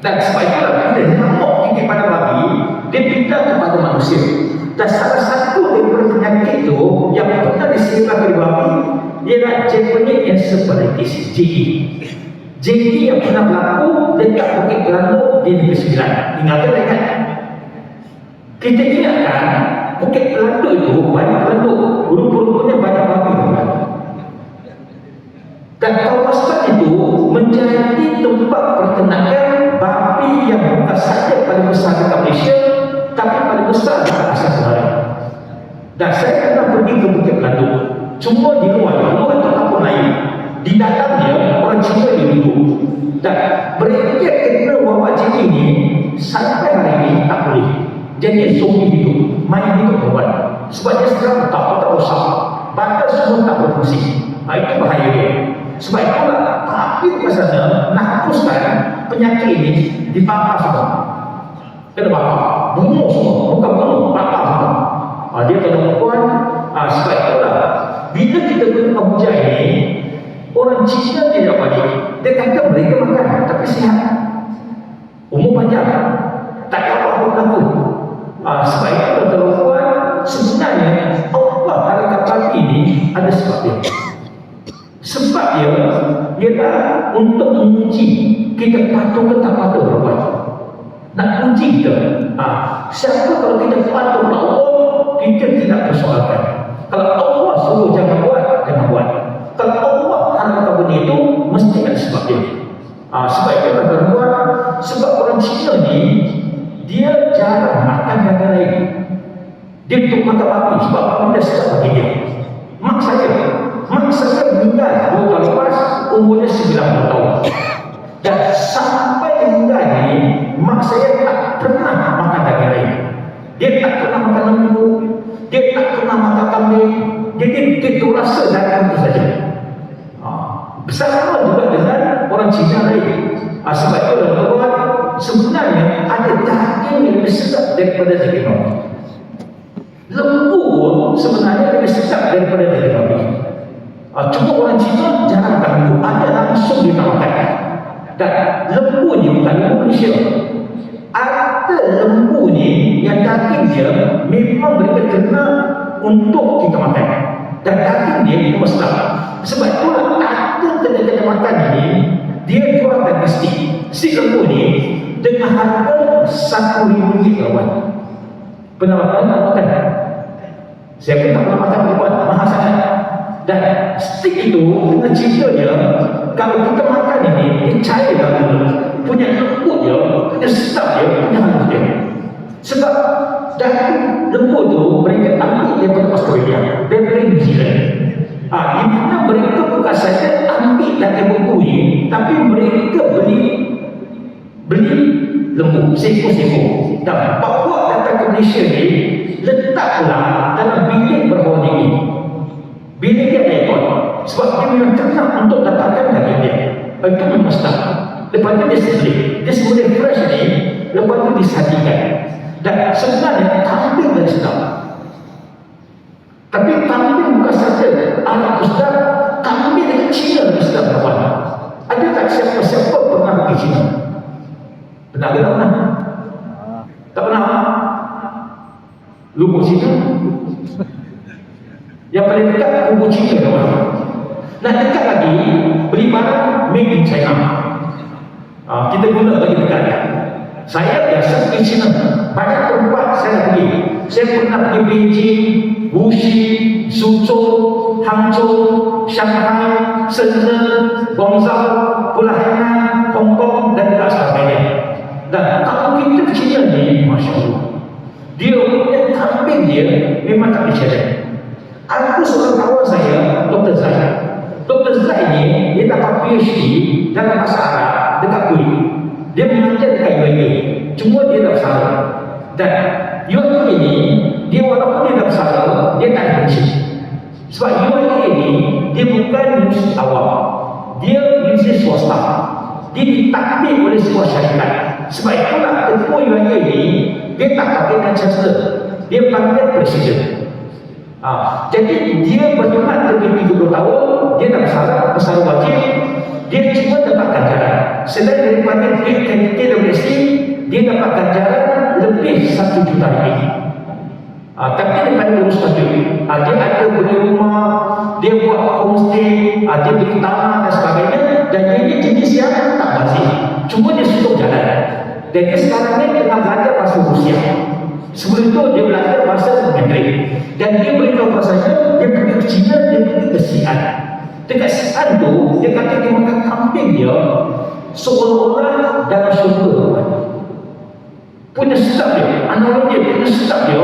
A: Dan sebab itulah bila nyamuk gigit pada babi, dia pindah kepada manusia. Dan salah satu daripada penyakit itu yang pernah disebabkan oleh babi ialah Japanese encephalitis, JE. JE yang pernah berlaku dekat Bukit Pelanuk di Negeri Sembilan. Ingat? Kita ingatkan Bukit Pelanuk itu banyak pelanuk, rupa-rupanya banyak babi. Dan kawasan itu menjadi tempat pertenakan babi yang bukan sahaja paling besar dekat Malaysia, tapi paling besar dekat Asia Tenggara. Dan saya pernah pergi ke Bukit Pelanuk. Cuma di luar itu kampung lain. Di dalamnya orang Cina dia hidup. Dan mereka kena bawa JE ini sampai hari ini tak boleh. Jadi zombie hidup, main hidup kawan. Sebab dia sekarang tak rosak, badan semua tak berfungsi. Itu bahaya dia. Sebab itulah tapi ke sana nak hapuskan penyakit ini dibakar semua. Kena bakar, bunuh semua, bukan bunuh, bakar semua. Dia kena puan. Sebab itulah bila kita gunakan hujah ini, orang Cina tidak wajib. Dia kata mereka makan tapi sihat, umur panjang, tak ada apa-apa berlaku. Sebab itu tuan-tuan, sebenarnya Allah harapkan pagi ini ada sebab dia. Sebab dia ialah untuk menguji kita patuh ke tak patuh berbuat. Nak uji kita. Siapa kalau kita patuh kepada Allah, kita tidak persoalkan. Kalau Allah suruh jangan buat, jangan buat. Kalau Allah haramkan benda itu, mesti ada sebabnya. Sebab itu tuan-tuan, sebab orang Cina ni dia jarang makan daging lain. Dia untuk makan babi sebab babi dah sedap bagi dia. Mak saya meninggal 2 tahun lepas, umurnya 90 tahun. Dan sampai meninggal ni, mak saya tak pernah makan daging lain. Dia tak pernah makan lembu, dia tak pernah makan kambing. Jadi dia rasa daging itu saja. Bersama juga dengan orang Cina lain. Sebab itu tuan-tuan, sebenarnya ada daging yang lebih sedap daripada daging babi. Lembu pun sebenarnya lebih sedap daripada daging babi. Cuma orang Cina jarang makan lembu, ada langsung dia makan. Dan lembu ni bukan lembu Malaysia. Ada lembu ni yang daging dia memang mereka kena untuk kita makan. Dan daging dia memang sedap. Sebab itulah ada kedai-kedai makan ini, dia jual daging stik. Stik lembu ni dengan harga RM1,000 kawan. Pernah makan? Saya pun tak pernah makan kawan, mahal sangat. Dan stik itu dengan cerita dia, kalau kita makan ini, dia cair dalam punya lembut dia, punya sedap dia, punya halus dia. Sebab daging lembu tu mereka ambil daripada Australia, daripada New Zealand. Di mana mereka bukan saja ambil daging lembu ni, tapi mereka beli lembu seekor-seekor dan bawa datang ke Malaysia ni, letaklah dalam bilik berwarna ini. Bilik dia ada aircon sebab dia memang tenang untuk dapatkan daging dia. Itu memang sedap. Lepas tu dia sebelum fresh ni, lepas tu disajikan. Dan sebenarnya kambing lebih sedap. Tapi kambing bukan saja alat itu sedap, kambing dengan Cina lebih sedap kawan. Ada tak siapa-siapa pernah pergi Cina? Pernah ke tak pernah? Tak pernah? Lupa Cina? Yang paling dekat kubu Cina kawan. Nak dekat lagi, beli barang made in China. Kita guna lagi dekat. Saya biasa pergi China. Banyak tempat saya pergi. Saya pernah pergi Beijing, Wuxi, Suzhou, Hangzhou, Shanghai, Shenzhen, Guangzhou, Pulau Hainan, Hong Kong dan sebagainya. Dan kalau kita ke China ni, Masya Allah, dia punya kambing dia memang tak bercadang. Ada seorang kawan saya, Dr. Zai. Dr. Zai ni, dia dapat PhD dalam bahasa Arab dekat Kuwait. Dia mengajar dekat UAE. Cuma dia tak bersalah. Dan UAE ni, dia walaupun dia tak bersalah, dia tak ada benci. Sebab UAE ni, dia bukan universiti awam. Dia universiti swasta. Dia ditakdir oleh sebuah syarikat. Sebab itulah ketua UAE ni, dia tak pakai dengan chancellor. Dia panggil presiden. Jadi dia berkhidmat lebih 30 tahun, dia tak bersalah wajib, dia cuma dapat ganjaran. Selain daripada KWST, dia dapat ganjaran lebih 1 juta lebih. Tapi daripada urus tajuk, dia ada beli rumah, dia buat homestay, dia beli tanah dan sebagainya. Dan ini jenis yang tak bazir, cuma dia suka jalan. Dan dia sekarang ni tengah belajar bahasa Rusia. Sebelum itu dia belajar bahasa Mandarin. Dan dia beritahu bahasanya, dia pergi ke China, dia pergi ke Xi'an. Dekat Xi'an tu, dia kata dia makan kambing dia seolah-olah dalam syurga. Punya sedap dia, anak dia punya sedap dia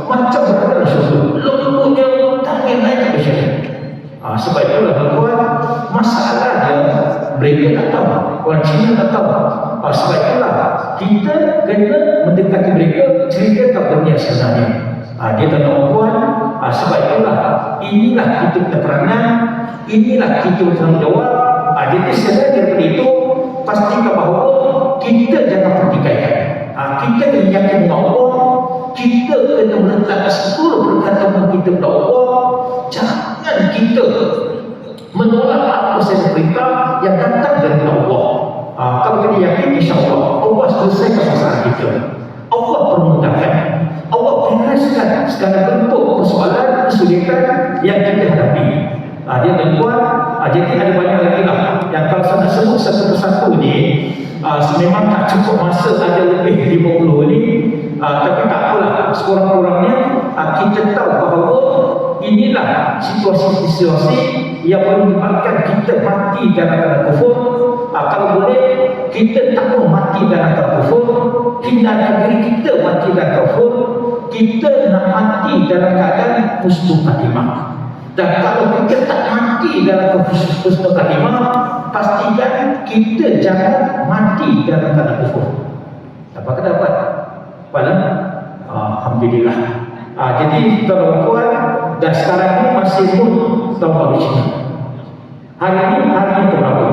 A: macam berada dalam syurga. Lembut dia, daging naik ke syurga. Sebab itulah tuan, masalahnya mereka tak tahu, orang Cina tak tahu. Sebab itulah kita kena mendekati mereka, ceritakan benda yang sebenarnya. Dia tak tahu tuan. Sebab itulah, inilah kita punya peranan, inilah kita bertanggungjawab. Jadi selain daripada itu, pastikan bahawa kita jangan pertikaikan. Kita kena yakin dengan Allah, kita kena meletakkan seluruh perkataan kita kepada Allah. Jangan kita menolak apa saja perintah yang datang dari Allah. Kalau kita yakin, insya-Allah Allah selesaikan masalah kita. Allah permudahkan, Allah bereskan segala bentuk persoalan, kesulitan yang kita hadapi. Dia tuan, jadi ada banyak lagi lah yang kalau saya nak sebut satu persatu ni, memang tak cukup masa ada lebih 50 ni. Tapi tak apalah, sekurang-kurangnya kita tahu bahawa inilah situasi-situasi yang menyebabkan kita mati dalam keadaan kufur. Kalau boleh kita tak mau mati dalam keadaan kufur, hindarkan diri kita mati dalam kufur. Kita nak mati dalam keadaan husnul khatimah. Dan kalau kita tak mati dalam husnul khatimah, pastikan kita jangan mati dalam keadaan kufur. Dapat ke dapat? Pada alhamdulillah. Jadi tuan-tuan, dan sekarang ini masih pun tahun baru Cina. Hari ini hari yang keberapa?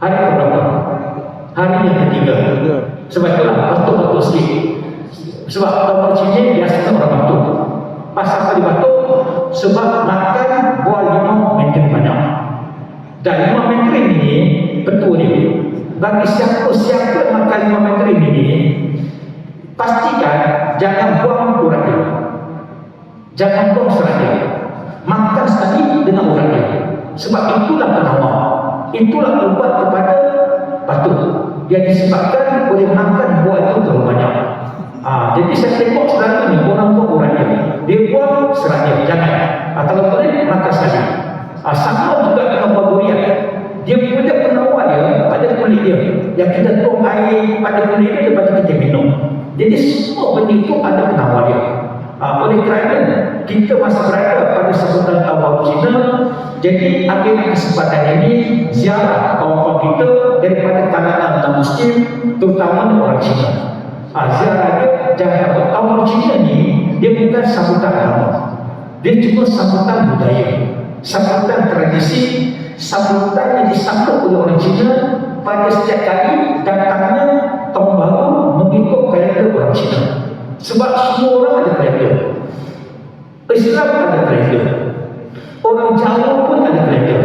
A: Hari yang keberapa? Hari yang ketiga. Sebab itulah batuk-batuk sikit. Sebab tahun baru Cina biasanya orang batuk. Pasal apa dia batuk? Sebab makan buah limau mandarin banyak. Dan limau mandarin ini betul dia. Bagi siapa-siapa makan limau mandarin ini, pastikan jangan buang urat dia. Jangan buang serat dia. Makan sekali dengan urat dia. Sebab itulah penawar. Itulah ubat kepada batuk. Dia disebabkan oleh makan buah itu terlalu banyak. Jadi saya tengok selalu ni orang buang urat dia. Dia buang serat dia. Jangan. Kalau boleh makan sekali. Sama juga dengan buah durian. Dia punya penawar dia pada kulit dia. Yang kita tuang air pada kulit dia, lepas tu kita minum. Jadi semua benda itu ada penawar dia. Oleh kerana kita masih berada pada sebutan awal Cina, jadi ambil kesempatan ini ziarah kawan-kawan kita daripada kalangan non-Muslim, terutama orang Cina. Ziarah dia jangan takut. Awal Cina ni dia bukan sambutan agama, dia cuma sambutan budaya, sambutan tradisi, sambutan yang disambut oleh orang Cina pada setiap kali datangnya tahun baru mengikut kalender orang Cina. Sebab semua orang ada kalender. Islam ada kalender. Orang Jawa pun ada kalender.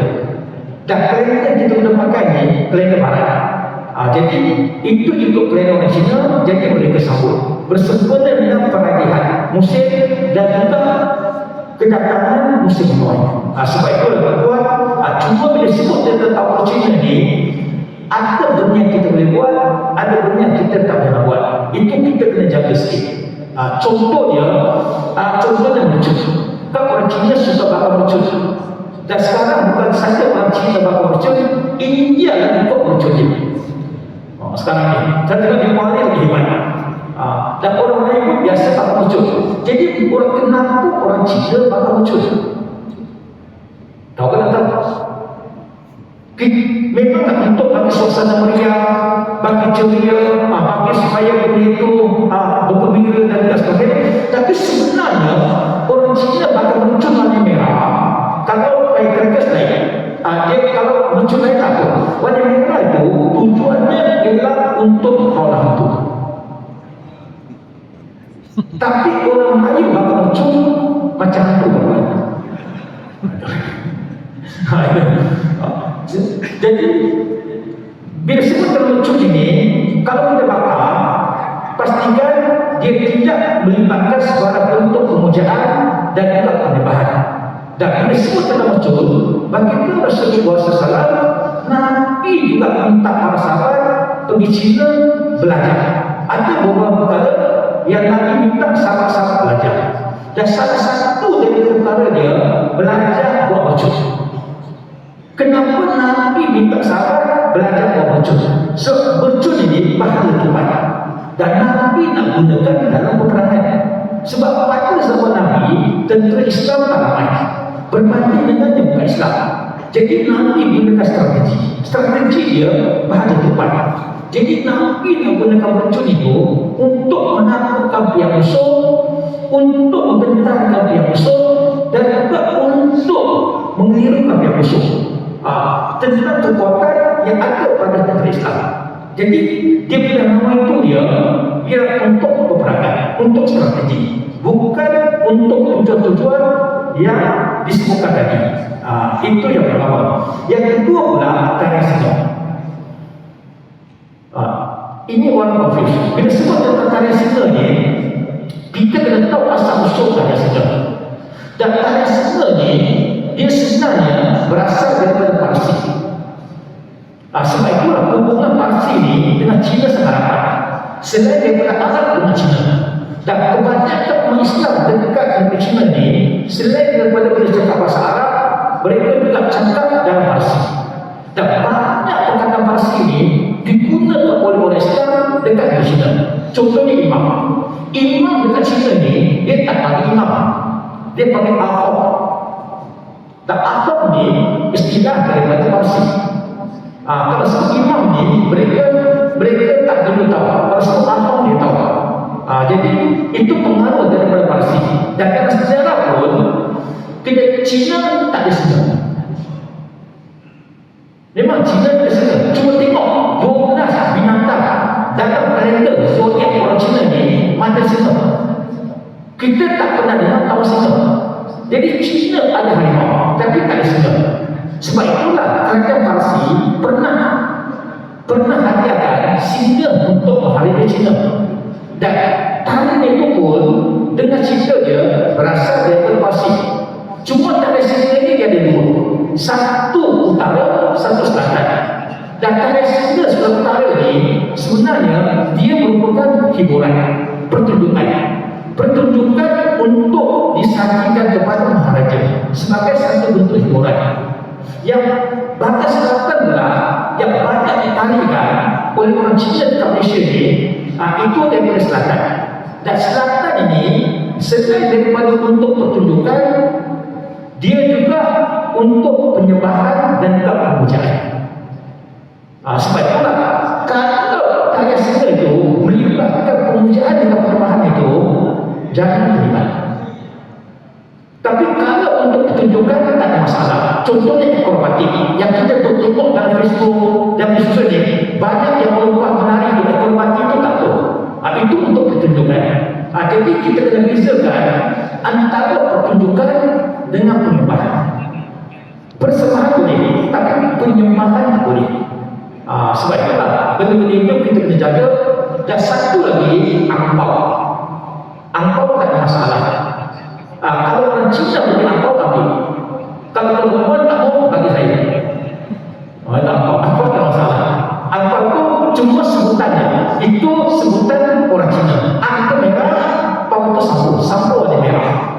A: Dan kalender yang kita guna pakai ni kalender barat. Jadi itu juga kalender orang Cina. Jadi mereka sambut bersempena dengan perayaan musim dan juga kedatangan musim menuai. Sebab itu tuan-tuan, cuma bila sebut tentang tahun Cina ni, ada benda yang kita boleh buat, ada benda yang kita tak boleh buat. Itu kita kena jaga sikit. Contohnya mercun. Kan orang Cina suka bakar mercun. Dan sekarang bukan saja orang Cina bakar mercun, India lagi buat mercun ni. Sekarang ni, saya tengok di Kuala lagi hebat. Dan orang lain pun biasa bakar mercun. Jadi orang kenapa orang Cina bakar mercun? Tahu kan tak? Memang nak untuk bagi suasana meriah, bagi ceria, bagi supaya benda itu bergembira dan sebagainya. Tapi sebenarnya orang Cina bakal muncul warna merah. Kalau firecrackers lain, dia kalau muncul lain tak apa. Warna merah itu tujuannya ialah untuk orang itu. Tapi orang Melayu bakal muncul macam itu. Jadi bila sebut terlucu ini, kalau kita bakar, pastikan dia tidak melibatkan sebarang bentuk pemujaan dan juga penyembahan. Dan bila sebut terlucu, bagaimana Rasulullah SAW, Nabi juga minta para sahabat pergi Cina belajar. Ada beberapa perkara yang Nabi minta sahabat-sahabat belajar. Dan salah satu dari perkara dia belajar buat mercun. Kenapa Nabi minta sahabat belajar buat mercun? Sebab mercun ini bahan letupan. Dan Nabi nak gunakan dalam peperangan. Sebab pada zaman Nabi, tentera Islam tak ramai. Berbanding dengan yang bukan Islam. Jadi Nabi gunakan strategi. Strategi dia bahan letupan. Jadi Nabi nak gunakan mercun itu untuk menakutkan pihak musuh, untuk membentarkan pihak musuh, dan juga untuk mengelirukan pihak musuh. Tentang kekuatan yang ada pada tentera Islam. Jadi dia bila nama itu dia untuk peperangan, untuk strategi, bukan untuk tujuan-tujuan yang disebutkan tadi. Itu yang pertama. Yang kedua pula tarian senyum. Ini orang konflik. Bila sebut tentang tarian senyum ni, kita kena tahu asal usul tarian senyum. Dan tarian senyum ni dia sebenarnya berasal daripada Parsi. Sebab itulah hubungan Parsi ni dengan Cina sangat rapat. Selain daripada Arab dengan Cina. Dan kebanyakan umat Islam dekat negeri China ni, selain daripada boleh cakap bahasa Arab, mereka juga cakap dalam Parsi. Dan banyak perkataan Parsi ni digunakan oleh orang Islam dekat negeri China. Contohnya imam. Imam dekat China ni, dia tak panggil imam, dia panggil ahok. Dan ahok ni istilah daripada Parsi. Kalau sebut imam ni, mereka tak perlu tahu. Kalau sebut ahok dia tahu. Jadi itu pengaruh daripada Parsi. Dan dalam sejarah pun tidak, Cina tak ada Cina. Memang Cina tak ada Cina. Cuma tengok 12 binatang dalam kalender zodiak orang Cina ni ada Cina. Kita tak pernah dengar tahu Cina. Jadi Cina ada harimau, tapi tak ada Cina. Sebab itulah kerajaan Parsi pernah hadiahkan singa untuk hari raya Cina. Dan tarian itu pun dengan cerita dia berasal dari Parsi. Cuma tarian singa ini dia ada dua, satu utara, satu selatan. Dan tarian singa sebelah utara ini sebenarnya dia merupakan hiburan, pertunjukan untuk disajikan kepada Maharaja sebagai satu bentuk hiburan. Yang batas selatan pula yang banyak ditarikan oleh orang Cina di Malaysia ni, itu daripada selatan. Dan selatan ini selain daripada untuk pertunjukan, dia juga untuk penyembahan dan juga pemujaan. Sebab itulah kalau tarian singa itu melibatkan pemujaan dengan penyembahan itu, jangan terlibat. Tapi kalau untuk pertunjukan tak ada masalah. Contohnya akrobatik yang kita tengok dalam Facebook dan media ni, banyak yang melompat menari di akrobatik itu tak tahu. Itu untuk pertunjukan. Jadi kita kena bezakan antara pertunjukan dengan penyembahan. Persembahan boleh, tapi penyembahan tak boleh. Sebab itulah benda-benda itu kita kena jaga. Dan satu lagi, angpau. Angpau tak ada masalah. Kalau orang Cina bagi angpau, bagi. Kalau perempuan tak mau, bagi saya. Angpau tak ada masalah. Angpau itu cuma sebutannya. Itu sebutan orang Cina. Ang itu merah, pau itu sampo ada merah.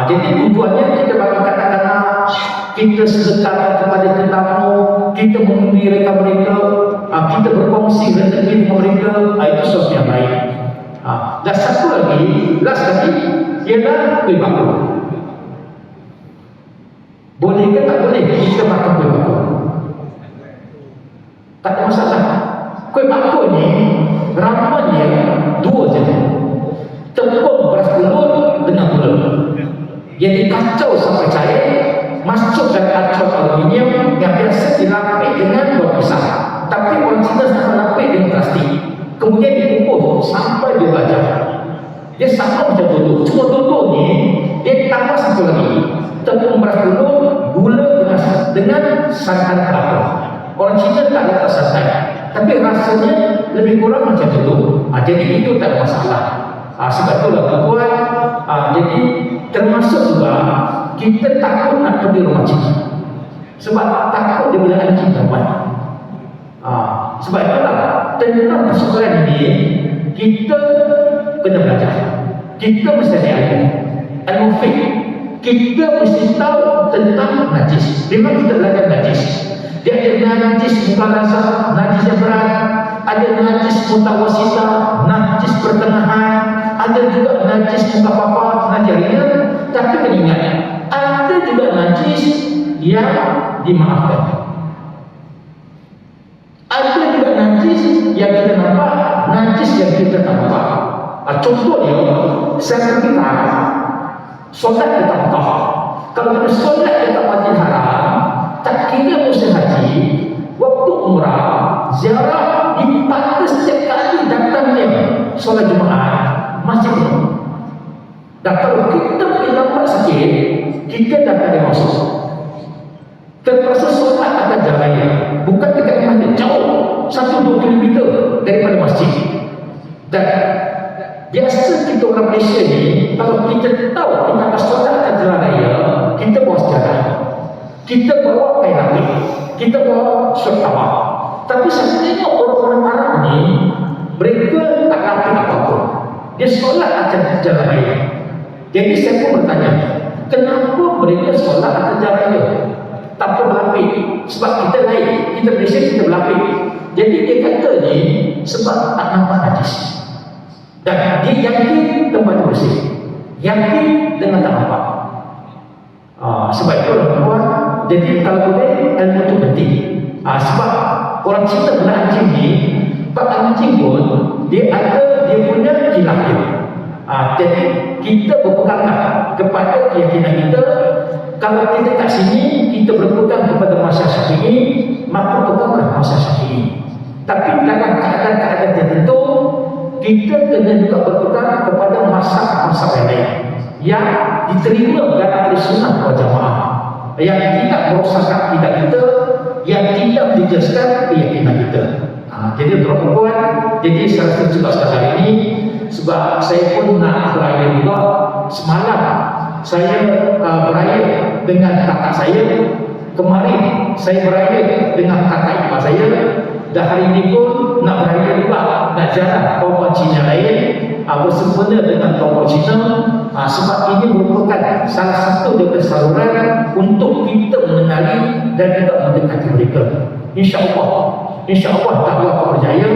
A: Jadi tujuannya kita bagi kata-kata, kita sedekahkan kepada tetamu, kita menggembirakan mereka, kita berkongsi rezeki dengan mereka, itu sesuatu yang baik. Dan satu lagi, ialah kuih bakul. Boleh ke tak boleh kita makan kuih bakul? Tak ada masalah. Kuih bakul ni ramuannya dua saja, tepung beras keluar dengan gula. Jadi kacau sampai cair, masukkan kacau aluminium yang biasa dilapis dengan daun pisang. Tapi orang Cina sangat lapis dengan plastik. Kemudian dikukus sampai dia belajar. Dia sama macam duduk. Cuma duduk ni dia tambah satu lagi, tepung beras keluar, gula dengan santan kelapa. Orang Cina tak letak santan, tapi rasanya lebih kurang macam duduk. Jadi itu tak ada masalah. Sebab itulah tuan, jadi termasuk juga kita takut nak pergi rumah Cina. Sebab takut dia boleh anjing tuan. Sebab itulah tentang persoalan ini kita kena belajar. Kita mesti ada ilmu fiqh. Kita mesti tahu tentang najis. Memang kita belajar najis. Dia ada najis mukhalafah, najis yang berat, ada najis mutawasitah, najis pertengahan, ada juga najis mukafafah, najis ringan. Tapi kena ingat, ada juga najis yang dimaafkan. Ada juga najis yang kita nampak, najis yang kita tak nampak. Contohnya, saya kita solat kita Mekah. Kalau kita solat kita Masjid Haram, tak kira musim haji, waktu umrah, ziarah, dipaksa setiap kali datangnya solat Jumaat, masih belum. Dan kalau kita boleh lambat sikit, kita dah tak ada masuk. Terpaksa solat akan jalan, bukan dekat masjid, jauh 1-2 kilometer daripada masjid. Dan biasa kita orang Malaysia ni, kalau kita tahu kita akan solat akan jalan raya, kita bawa sejarah, kita bawa kain api, kita bawa syurtawah. Tapi saya tengok orang-orang Arab ni, mereka tak latih apa-apa. Dia solat atas jalan raya. Jadi saya pun bertanya, kenapa mereka solat atas jalan raya? Tak berlapik. Sebab kita lain, kita Malaysia kita berlapik. Jadi dia kata ni sebab tak nampak najis. Dan dia yakin tempat itu bersih, yakin dengan tak nampak. Sebab itu orang buat. Jadi kalau boleh ilmu itu penting. Sebab orang Cina guna anjing ni, bab anjing pun dia ada dia punya khilaf dia. Jadi kita berpeganglah kepada keyakinan kita. Kalau kita kat sini kita berpegang kepada mazhab Syafi'i, maka peganglah mazhab Syafi'i. Tapi dalam keadaan-keadaan tertentu kita kena juga berpegang kepada mazhab-mazhab yang lain yang diterima dalam Ahlussunnah wal Jamaah, yang tidak merosakkan akidah kita, yang tidak menjelaskan keyakinan kita. Jadi tuan-tuan, jadi saya rasa juga sekali ini sebab saya pun nak beraya juga. Semalam saya beraya dengan kakak saya, kemarin saya beraya dengan kakak ipar saya, dan hari ini pun nak beraya juga, nak ziarah kaum Cina lain bersempena dengan kaum Cina. Sebab ini merupakan salah satu daripada saluran untuk kita mengenali dan juga mendekati mereka. InsyaAllah takwa berjaya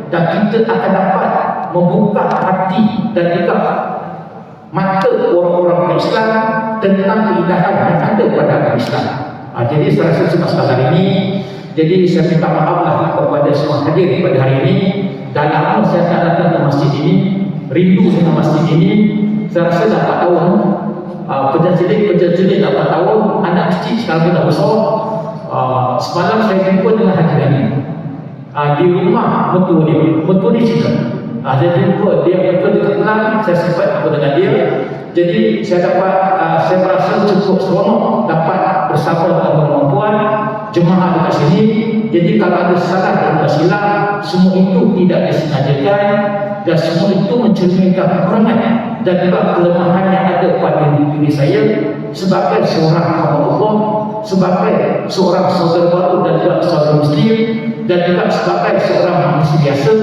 A: dan kita akan dapat membuka hati dan juga mata orang-orang Islam tentang keindahan yang ada pada agama Islam. Jadi saya rasa sebab sekali ini, jadi saya minta maaflah kepada semua hadir pada hari ini. Dan lama saya tak datang ke masjid ini, rindu dengan masjid ini. Saya rasa dah 4 tahun, penjajah dah 4 tahun, anak kecil sekarang dah besar. Semalam saya jumpa dengan Haji Ghani di rumah mentua dia cerita. Saya jumpa dia betul dekat Kelang, saya sempat apa dengan dia. Jadi saya merasa cukup seronok dapat bersama dengan perempuan jemaah dekat sini. Jadi kalau ada salah dan ada silap, semua itu tidak disengajakan dan semua itu mencerminkan kekurangan dan juga kelemahan yang ada pada diri saya sebagai seorang hamba Allah, sebagai seorang saudara baru dan juga saudara muslim, dan juga sebagai seorang manusia biasa.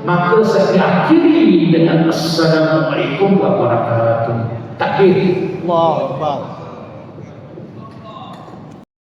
A: Maka saya akhiri dengan Assalamualaikum warahmatullahi wabarakatuh. Takbir.
B: Allahu Akbar.